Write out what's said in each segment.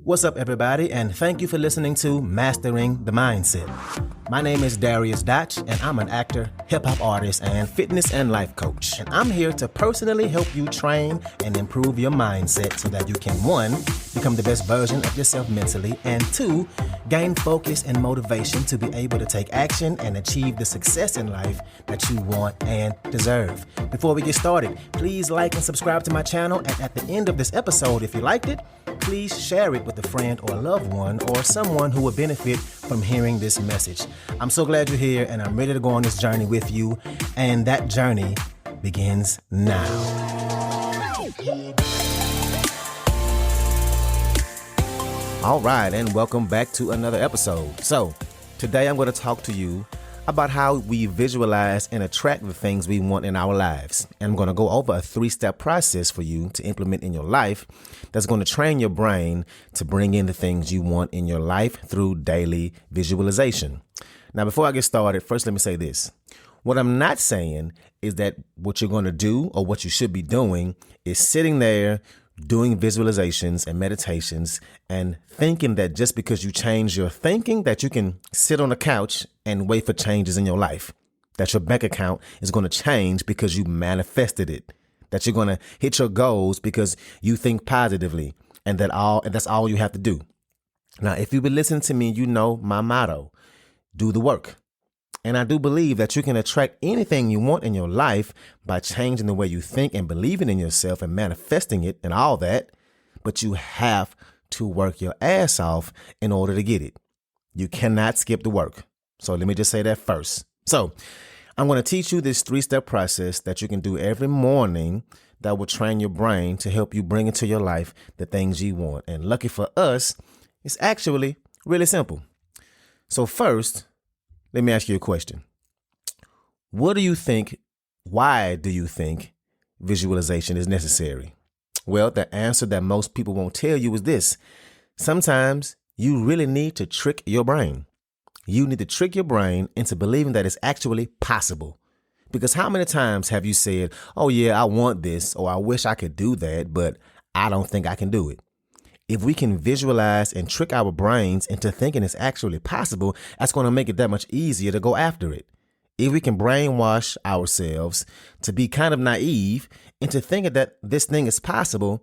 What's up, everybody, and thank you for listening to Mastering the Mindset. My name is Dariusdotch, and I'm an actor, hip-hop artist, and fitness and life coach. And I'm here to personally help you train and improve your mindset so that you can, 1, become the best version of yourself mentally, and 2, gain focus and motivation to be able to take action and achieve the success in life that you want and deserve. Before we get started, please like and subscribe to my channel, and at the end of this episode, if you liked it, please share it with a friend or a loved one or someone who would benefit from hearing this message. I'm so glad you're here, and I'm ready to go on this journey with you, and that journey begins now. All right, and welcome back to another episode. So, today I'm going to talk to you about how we visualize and attract the things we want in our lives. And I'm going to go over a 3-step process for you to implement in your life that's going to train your brain to bring in the things you want in your life through daily visualization. Now, before I get started, first let me say this. What I'm not saying is that what you're going to do or what you should be doing is sitting there doing visualizations and meditations and thinking that just because you change your thinking that you can sit on the couch and wait for changes in your life, that your bank account is going to change because you manifested it, that you're going to hit your goals because you think positively, and that's all you have to do. Now, if you've been listening to me, you know my motto, do the work. And I do believe that you can attract anything you want in your life by changing the way you think and believing in yourself and manifesting it and all that. But you have to work your ass off in order to get it. You cannot skip the work. So let me just say that first. So I'm going to teach you this 3-step process that you can do every morning that will train your brain to help you bring into your life the things you want. And lucky for us, it's actually really simple. So first, let me ask you a question. Why do you think visualization is necessary? Well, the answer that most people won't tell you is this. Sometimes you really need to trick your brain. You need to trick your brain into believing that it's actually possible. Because how many times have you said, oh yeah, I want this, or I wish I could do that, but I don't think I can do it? If we can visualize and trick our brains into thinking it's actually possible, that's going to make it that much easier to go after it. If we can brainwash ourselves to be kind of naive into thinking that this thing is possible,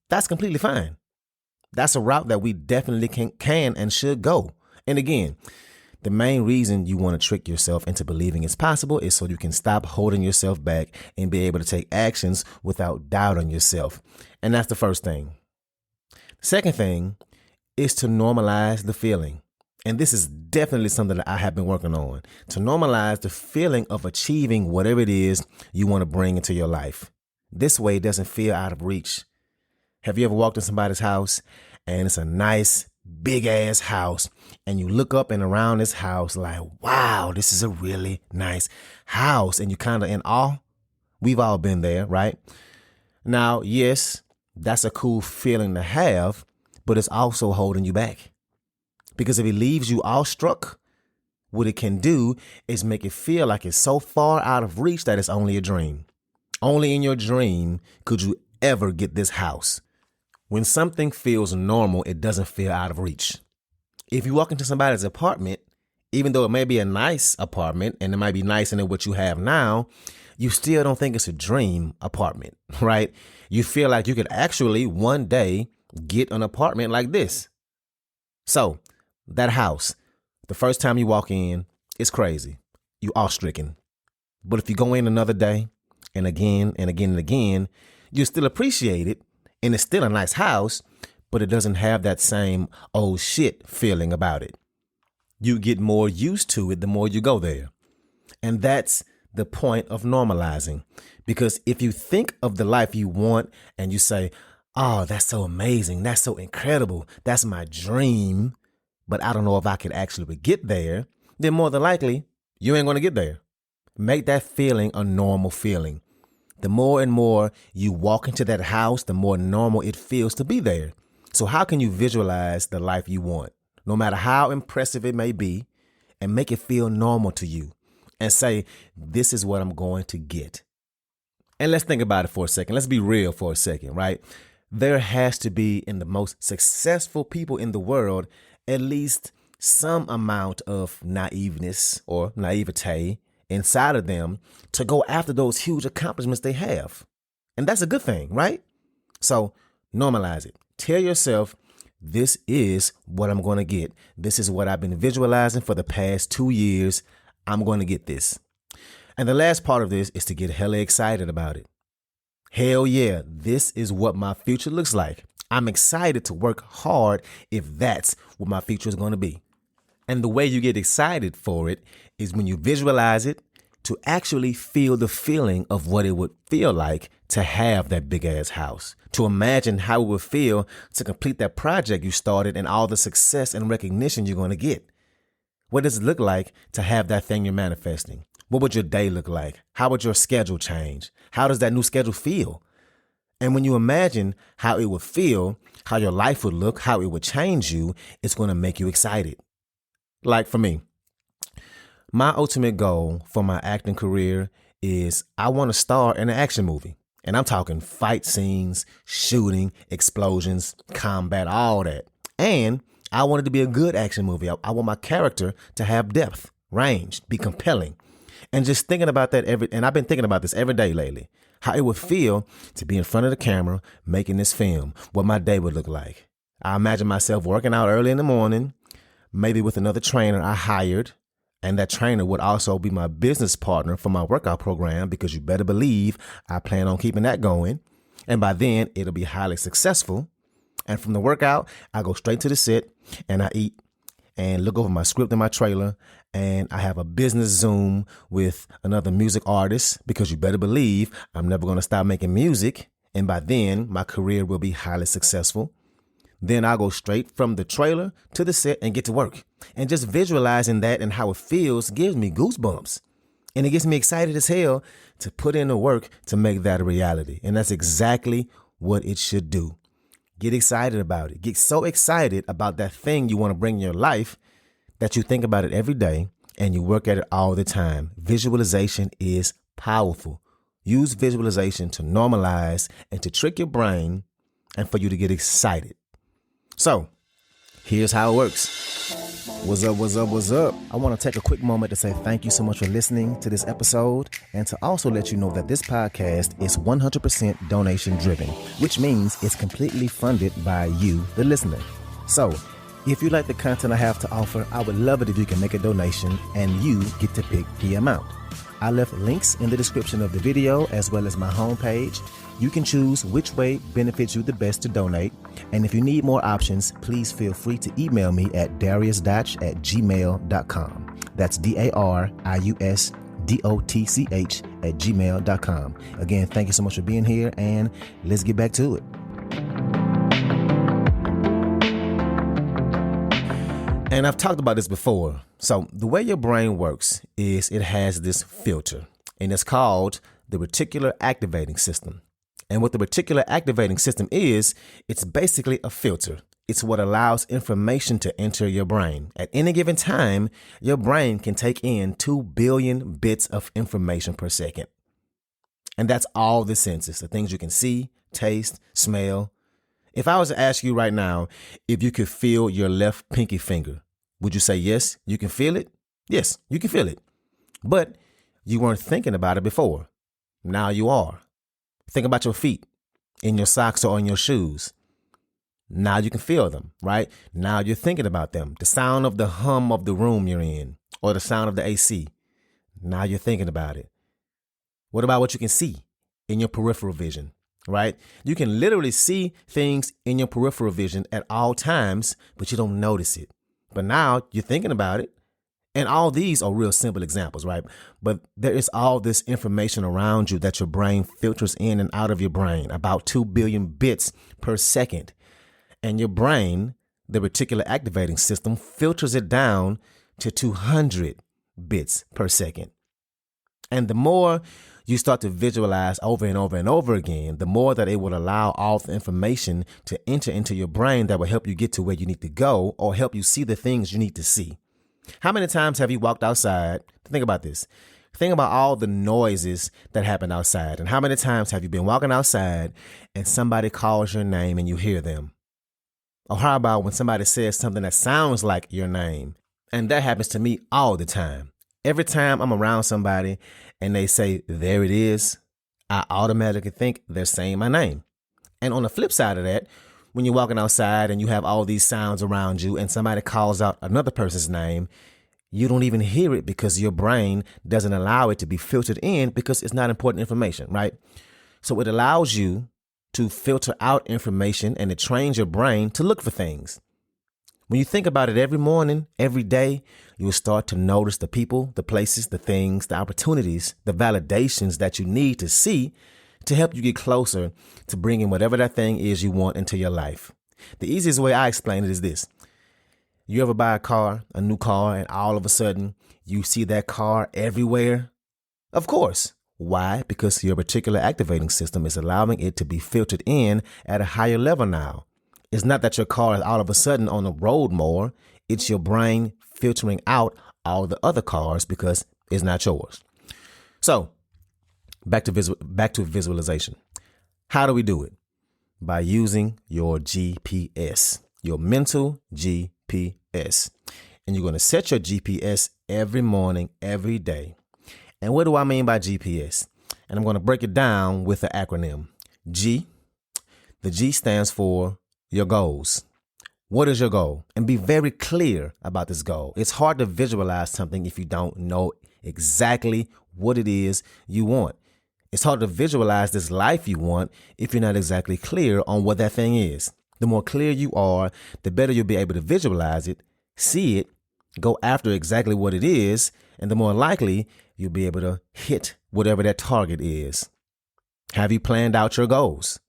that's completely fine. That's a route that we definitely can and should go. And again, the main reason you want to trick yourself into believing it's possible is so you can stop holding yourself back and be able to take actions without doubting yourself. And that's the first thing. Second thing is to normalize the feeling. And this is definitely something that I have been working on. To normalize the feeling of achieving whatever it is you want to bring into your life. This way it doesn't feel out of reach. Have you ever walked in somebody's house and it's a nice big ass house and you look up and around this house like, wow, this is a really nice house, and you kind of in awe? We've all been there, right? Now, yes, that's a cool feeling to have, but it's also holding you back. Because if it leaves you awestruck, what it can do is make it feel like it's so far out of reach that it's only a dream. Only in your dream could you ever get this house. When something feels normal, it doesn't feel out of reach. If you walk into somebody's apartment, even though it may be a nice apartment and it might be nicer than what you have now, you still don't think it's a dream apartment, right? You feel like you could actually one day get an apartment like this. So that house, the first time you walk in, it's crazy. You awe-stricken. But if you go in another day and again and again and again, you still appreciate it. And it's still a nice house, but it doesn't have that same oh shit feeling about it. You get more used to it the more you go there. And that's the point of normalizing. Because if you think of the life you want and you say, oh, that's so amazing, that's so incredible, that's my dream, but I don't know if I could actually get there, then more than likely, you ain't going to get there. Make that feeling a normal feeling. The more and more you walk into that house, the more normal it feels to be there. So how can you visualize the life you want, no matter how impressive it may be, and make it feel normal to you and say, this is what I'm going to get? And let's think about it for a second. Let's be real for a second, right? There has to be, in the most successful people in the world, at least some amount of naiveness or naivete inside of them to go after those huge accomplishments they have. And that's a good thing, right? So normalize it. Tell yourself, this is what I'm going to get. This is what I've been visualizing for the past 2 years. I'm going to get this. And the last part of this is to get hella excited about it. Hell yeah, this is what my future looks like. I'm excited to work hard if that's what my future is going to be. And the way you get excited for it is when you visualize it, to actually feel the feeling of what it would feel like to have that big ass house, to imagine how it would feel to complete that project you started and all the success and recognition you're going to get. What does it look like to have that thing you're manifesting? What would your day look like? How would your schedule change? How does that new schedule feel? And when you imagine how it would feel, how your life would look, how it would change you, it's going to make you excited. Like for me, my ultimate goal for my acting career is I want to star in an action movie. And I'm talking fight scenes, shooting, explosions, combat, all that. And I want it to be a good action movie. I want my character to have depth, range, be compelling. And just thinking about that and I've been thinking about this every day lately, how it would feel to be in front of the camera making this film, what my day would look like. I imagine myself working out early in the morning, maybe with another trainer I hired. And that trainer would also be my business partner for my workout program, because you better believe I plan on keeping that going. And by then it'll be highly successful. And from the workout, I go straight to the set and I eat and look over my script in my trailer. And I have a business Zoom with another music artist, because you better believe I'm never going to stop making music. And by then my career will be highly successful. Then I'll go straight from the trailer to the set and get to work. And just visualizing that and how it feels gives me goosebumps. And it gets me excited as hell to put in the work to make that a reality. And that's exactly what it should do. Get excited about it. Get so excited about that thing you want to bring in your life that you think about it every day and you work at it all the time. Visualization is powerful. Use visualization to normalize and to trick your brain and for you to get excited. So here's how it works. What's up, what's up, what's up? I want to take a quick moment to say thank you so much for listening to this episode, and to also let you know that this podcast is 100% donation driven, which means it's completely funded by you, the listener. So if you like the content I have to offer, I would love it if you can make a donation and you get to pick the amount. I left links in the description of the video as well as my homepage. You can choose which way benefits you the best to donate. And if you need more options, please feel free to email me at dariusdotch@gmail.com. That's dariusdotch@gmail.com. Again, thank you so much for being here, and let's get back to it. And I've talked about this before. So the way your brain works is it has this filter, and it's called the reticular activating system. And what the reticular activating system is, it's basically a filter. It's what allows information to enter your brain. At any given time, your brain can take in 2 billion bits of information per second. And that's all the senses, the things you can see, taste, smell. If I was to ask you right now if you could feel your left pinky finger, would you say yes, you can feel it? Yes, you can feel it. But you weren't thinking about it before. Now you are. Think about your feet in your socks or in your shoes. Now you can feel them, right? Now you're thinking about them. The sound of the hum of the room you're in, or the sound of the AC. Now you're thinking about it. What about what you can see in your peripheral vision, right? You can literally see things in your peripheral vision at all times, but you don't notice it. But now you're thinking about it. And all these are real simple examples, right? But there is all this information around you that your brain filters in and out of your brain, about 2 billion bits per second. And your brain, the reticular activating system, filters it down to 200 bits per second. And the more you start to visualize over and over and over again, the more that it will allow all the information to enter into your brain that will help you get to where you need to go, or help you see the things you need to see. How many times have you walked outside? Think about this. Think about all the noises that happen outside. And how many times have you been walking outside and somebody calls your name and you hear them? Or how about when somebody says something that sounds like your name? And that happens to me all the time. Every time I'm around somebody and they say, there it is, I automatically think they're saying my name. And on the flip side of that, when you're walking outside and you have all these sounds around you and somebody calls out another person's name, you don't even hear it because your brain doesn't allow it to be filtered in because it's not important information, right? So it allows you to filter out information and it trains your brain to look for things. When you think about it every morning, every day, you'll start to notice the people, the places, the things, the opportunities, the validations that you need to see to help you get closer to bringing whatever that thing is you want into your life. The easiest way I explain it is this. You ever buy a new car, and all of a sudden you see that car everywhere? Of course. Why? Because your particular activating system is allowing it to be filtered in at a higher level now. It's not that your car is all of a sudden on the road more. It's your brain filtering out all the other cars because it's not yours. So back to visualization. How do we do it? By using your GPS, your mental GPS. And you're going to set your GPS every morning, every day. And what do I mean by GPS? And I'm going to break it down with the acronym G. The G stands for your goals. What is your goal? And be very clear about this goal. It's hard to visualize something if you don't know exactly what it is you want. It's hard to visualize this life you want if you're not exactly clear on what that thing is. The more clear you are, the better you'll be able to visualize it, see it, go after exactly what it is, and the more likely you'll be able to hit whatever that target is. Have you planned out your goals?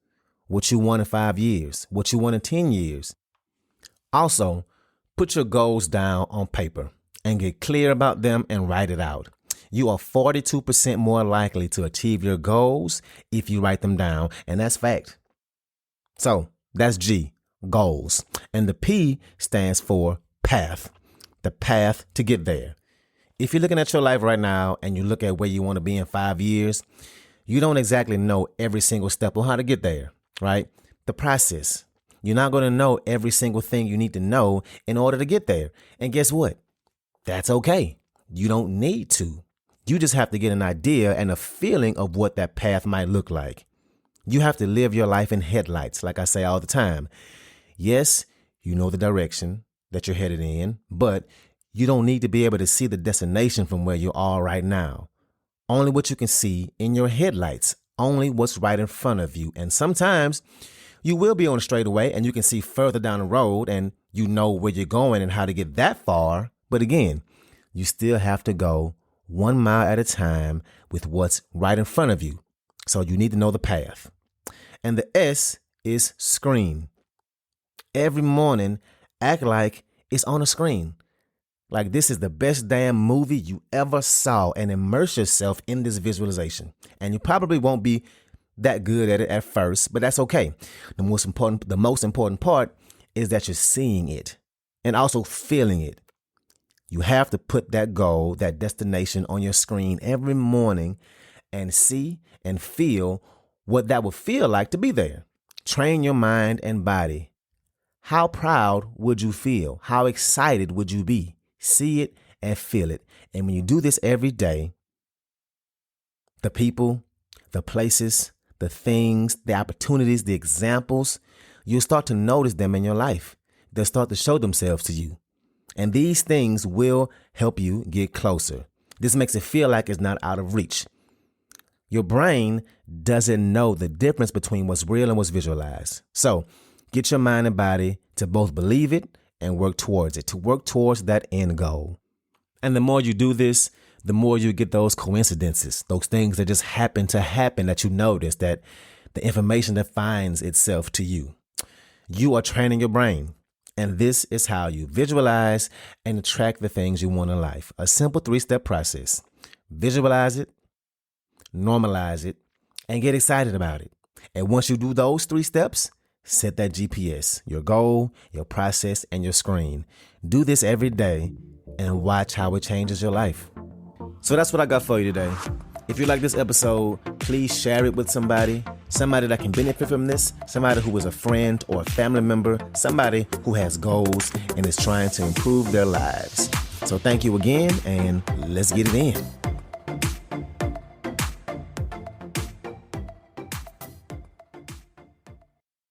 What you want in 5 years? What you want in 10 years? Also, put your goals down on paper and get clear about them and write it out. You are 42% more likely to achieve your goals if you write them down, and that's fact. So that's G, goals. And the P stands for path, the path to get there. If you're looking at your life right now and you look at where you want to be in 5 years, you don't exactly know every single step on how to get there, right? The process. You're not going to know every single thing you need to know in order to get there. And guess what? That's okay. You don't need to. You just have to get an idea and a feeling of what that path might look like. You have to live your life in headlights, like I say all the time. Yes, you know the direction that you're headed in, but you don't need to be able to see the destination from where you are right now. Only what you can see in your headlights, only what's right in front of you. And sometimes you will be on a straightaway and you can see further down the road and you know where you're going and how to get that far. But again, you still have to go 1 mile at a time with what's right in front of you. So you need to know the path. And the S is screen. Every morning, act like it's on a screen. Like this is the best damn movie you ever saw, and immerse yourself in this visualization. And you probably won't be that good at it at first, but that's okay. The most important part is that you're seeing it and also feeling it. You have to put that goal, that destination on your screen every morning and see and feel what that would feel like to be there. Train your mind and body. How proud would you feel? How excited would you be? See it and feel it. And when you do this every day, the people, the places, the things, the opportunities, the examples, you'll start to notice them in your life. They'll start to show themselves to you. And these things will help you get closer. This makes it feel like it's not out of reach. Your brain doesn't know the difference between what's real and what's visualized. So get your mind and body to both believe it and work towards it, to work towards that end goal. And the more you do this, the more you get those coincidences, those things that just happen to happen that you notice, that the information that finds itself to you. You are training your brain. And this is how you visualize and attract the things you want in life. A simple 3-step process. Visualize it, normalize it, and get excited about it. And once you do those 3 steps, set that GPS, your goal, your process, and your screen. Do this every day and watch how it changes your life. So that's what I got for you today. If you like this episode, please share it with somebody that can benefit from this, somebody who is a friend or a family member, somebody who has goals and is trying to improve their lives. So thank you again, and let's get it in.